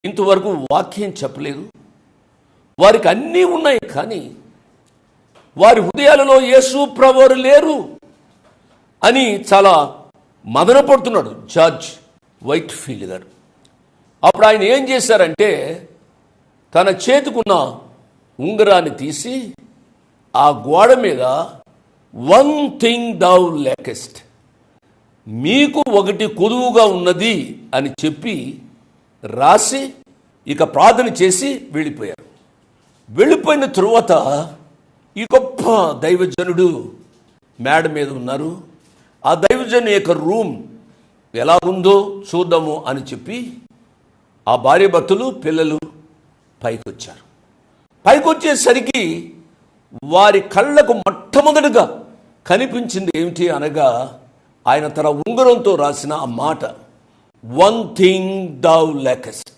ఇంతవరకు వాక్యం చెప్పలేదు. వారికి అన్నీ ఉన్నాయి, కానీ వారి హృదయాలలో యేసు ప్రభువారు లేరు అని చాలా మదనపడుతున్నాడు జార్జ్ వైట్ఫీల్డ్ గారు. అప్పుడు ఆయన ఏం చేశారంటే, తన చేతికున్న ఉంగరాన్ని తీసి ఆ గోడ మీద వన్ థింగ్ దౌ ల్యాకెస్ట్, మీకు ఒకటి కొదువుగా ఉన్నది అని చెప్పి రాసి ఇక ప్రార్థన చేసి వెళ్ళిపోయారు. వెళ్ళిపోయిన తరువాత ఈ గొప్ప దైవజనుడు మేడ మీద ఉన్నారు. ఆ దైవజను యొక్క రూమ్ ఎలా ఉందో చూద్దాము అని చెప్పి ఆ భార్యాభర్తలు పిల్లలు పైకొచ్చారు. పైకొచ్చేసరికి వారి కళ్ళకు మొట్టమొదటిగా కనిపించింది ఏమిటి అనగా, ఆయన తన ఉంగరంతో రాసిన ఆ మాట, వన్ థింగ్ దౌ ల్యాకెస్ట్.